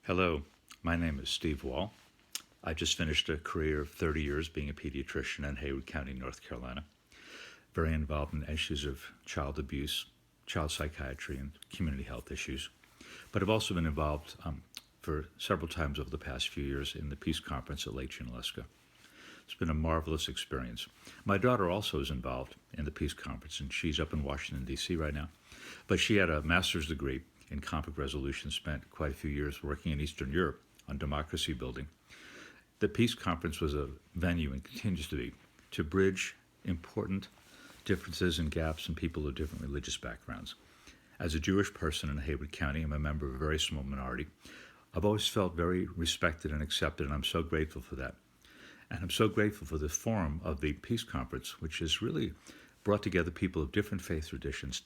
Hello, my name is Steve Wall. I just finished a career of 30 years being a pediatrician in Haywood County, North Carolina. Very involved in issues of child abuse, child psychiatry, and community health issues. But I've also been involved for several times over the past few years in the Peace Conference at Lake Junaluska. It's been a marvelous experience. My daughter also is involved in the Peace Conference, and she's up in Washington, D.C. right now. But she had a master's degree in conflict resolution, spent quite a few years working in Eastern Europe on democracy building. The Peace Conference was a venue, and continues to be, to bridge important differences and gaps in people of different religious backgrounds. As a Jewish person in Haywood County, I'm a member of a very small minority. I've always felt very respected and accepted, and I'm so grateful for that. And I'm so grateful for the forum of the Peace Conference, which has really brought together people of different faith traditions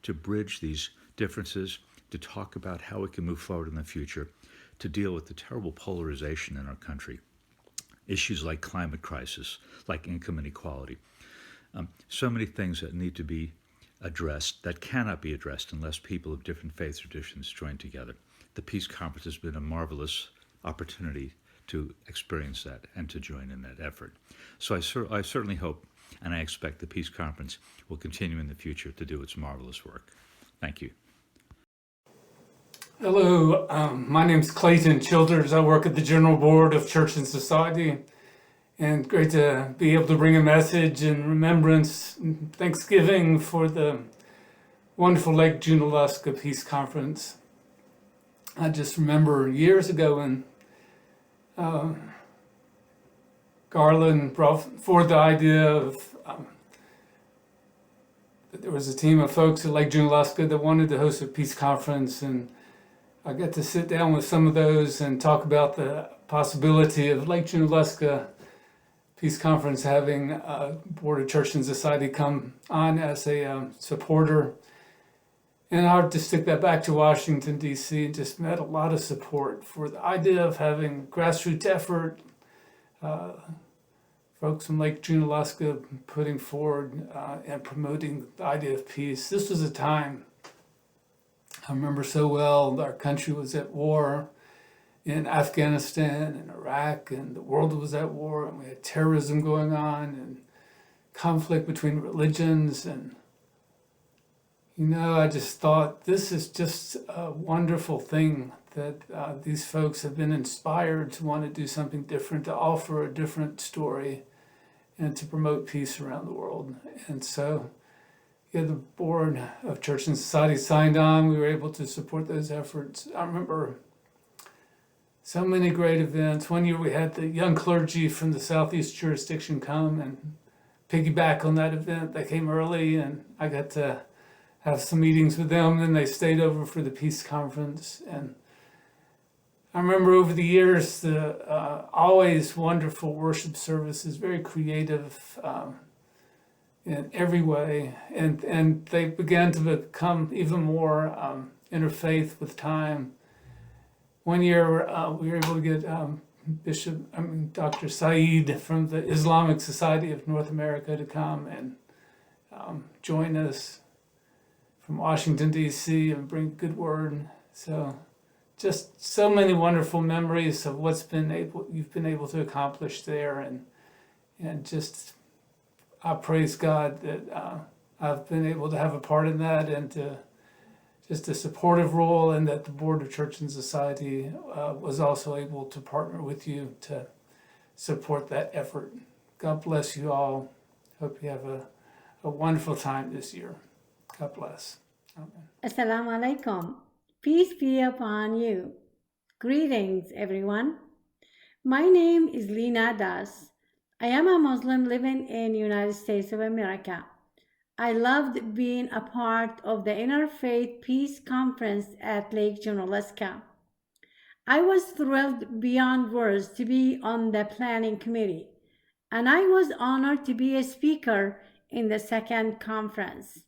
to bridge these differences, to talk about how we can move forward in the future, to deal with the terrible polarization in our country. Issues like climate crisis, like income inequality. So many things that need to be addressed that cannot be addressed unless people of different faith traditions join together. The Peace Conference has been a marvelous opportunity to experience that and to join in that effort. So I certainly hope and I expect the Peace Conference will continue in the future to do its marvelous work. Thank you. Hello, my name is Clayton Childers. I work at the General Board of Church and Society, and great to be able to bring a message in remembrance and Thanksgiving for the wonderful Lake Junaluska Peace Conference. I just remember years ago when Garland brought forward the idea of that there was a team of folks at Lake Junaluska that wanted to host a peace conference, and I got to sit down with some of those and talk about the possibility of Lake Junaluska Peace Conference having a Board of Church and Society come on as a supporter. And I would just stick that back to Washington, D.C., and just met a lot of support for the idea of having grassroots effort, folks from Lake Junaluska putting forward and promoting the idea of peace. This was a time I remember so well. Our country was at war in Afghanistan and Iraq, and the world was at war, and we had terrorism going on and conflict between religions. And, I just thought this is just a wonderful thing that these folks have been inspired to want to do something different, to offer a different story, and to promote peace around the world. And so, the Board of Church and Society signed on. We were able to support those efforts. I remember so many great events. One year we had the young clergy from the Southeast jurisdiction come and piggyback on that event. They came early, and I got to have some meetings with them. Then they stayed over for the Peace Conference. And I remember over the years, the always wonderful worship services, very creative, in every way, and they began to become even more interfaith with time. One year we were able to get Dr. Saeed from the Islamic Society of North America to come and join us from Washington, D.C. and bring good word. So just so many wonderful memories of you've been able to accomplish there, and just I praise God that I've been able to have a part in that, and just a supportive role, and that the Board of Church and Society was also able to partner with you to support that effort. God bless you all. Hope you have a wonderful time this year. God bless. Amen. Assalamu alaikum. Peace be upon you. Greetings, everyone. My name is Lina Das. I am a Muslim living in the United States of America. I loved being a part of the Interfaith Peace Conference at Lake Junaluska. I was thrilled beyond words to be on the planning committee, and I was honored to be a speaker in the second conference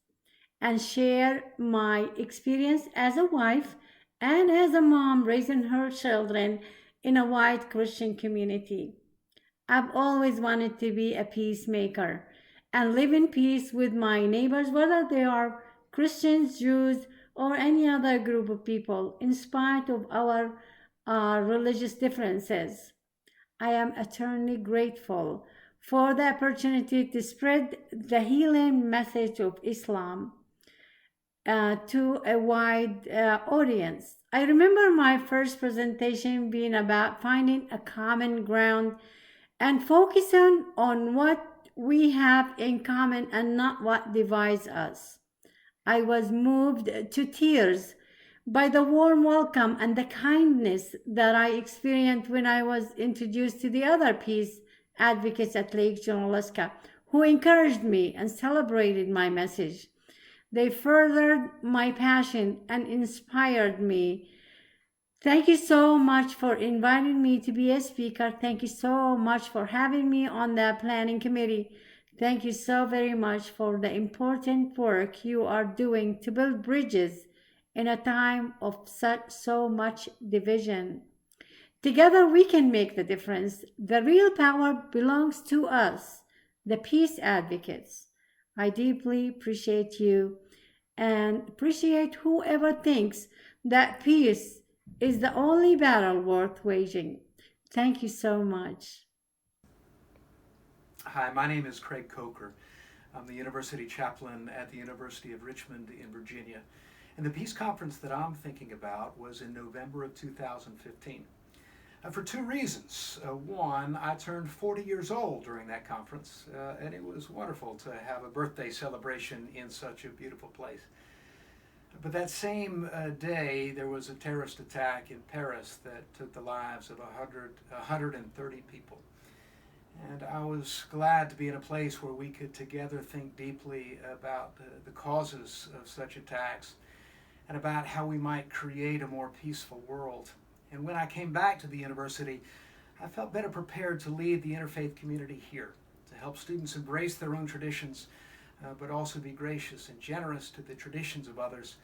and share my experience as a wife and as a mom raising her children in a white Christian community. I've always wanted to be a peacemaker and live in peace with my neighbors, whether they are Christians, Jews, or any other group of people, in spite of our our religious differences. I am eternally grateful for the opportunity to spread the healing message of Islam to a wide audience. I remember my first presentation being about finding a common ground and focusing on what we have in common and not what divides us. I was moved to tears by the warm welcome and the kindness that I experienced when I was introduced to the other peace advocates at Lake Junaluska who encouraged me and celebrated my message. They furthered my passion and inspired me. Thank you so much for inviting me to be a speaker. Thank you so much for having me on the planning committee. Thank you so very much for the important work you are doing to build bridges in a time of so much division. Together we can make the difference. The real power belongs to us, the peace advocates. I deeply appreciate you and appreciate whoever thinks that peace is the only battle worth waging. Thank you so much. Hi, my name is Craig Coker. I'm the University Chaplain at the University of Richmond in Virginia. And the Peace Conference that I'm thinking about was in November of 2015. For two reasons. One, I turned 40 years old during that conference, and it was wonderful to have a birthday celebration in such a beautiful place. But that same day, there was a terrorist attack in Paris that took the lives of 130 people. And I was glad to be in a place where we could together think deeply about the causes of such attacks and about how we might create a more peaceful world. And when I came back to the university, I felt better prepared to lead the interfaith community here, to help students embrace their own traditions, but also be gracious and generous to the traditions of others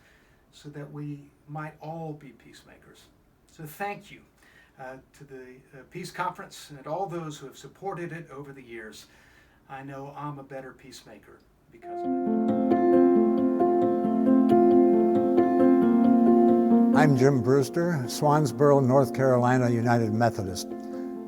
so that we might all be peacemakers. So thank you to the Peace Conference and all those who have supported it over the years. I know I'm a better peacemaker because of it. I'm Jim Brewster, Swansboro, North Carolina United Methodist.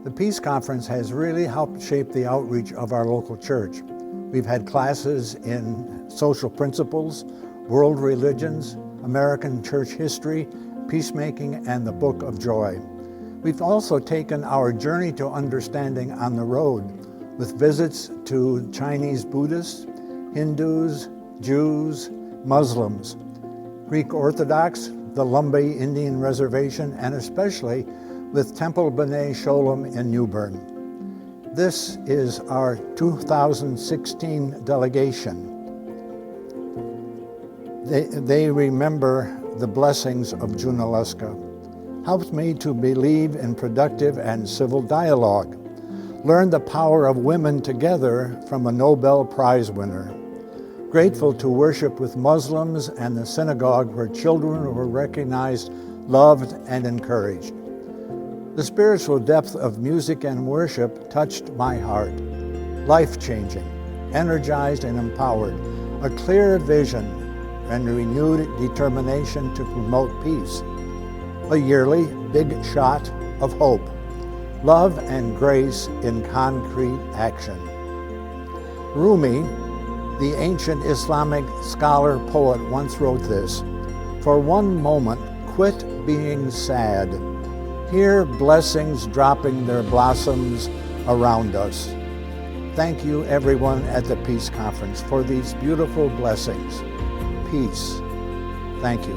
The Peace Conference has really helped shape the outreach of our local church. We've had classes in social principles, world religions, American church history, peacemaking, and the Book of Joy. We've also taken our journey to understanding on the road with visits to Chinese Buddhists, Hindus, Jews, Muslims, Greek Orthodox, the Lumbee Indian Reservation, and especially with Temple B'nai Sholem in New Bern. This is our 2016 delegation. They remember the blessings of Junaluska, helped me to believe in productive and civil dialogue, learned the power of women together from a Nobel Prize winner, grateful to worship with Muslims and the synagogue where children were recognized, loved, and encouraged. The spiritual depth of music and worship touched my heart, life-changing, energized and empowered, a clear vision and renewed determination to promote peace, a yearly big shot of hope, love and grace in concrete action. Rumi, the ancient Islamic scholar poet, once wrote this: "For one moment, quit being sad. Hear blessings dropping their blossoms around us." Thank you, everyone at the Peace Conference, for these beautiful blessings. Peace. Thank you.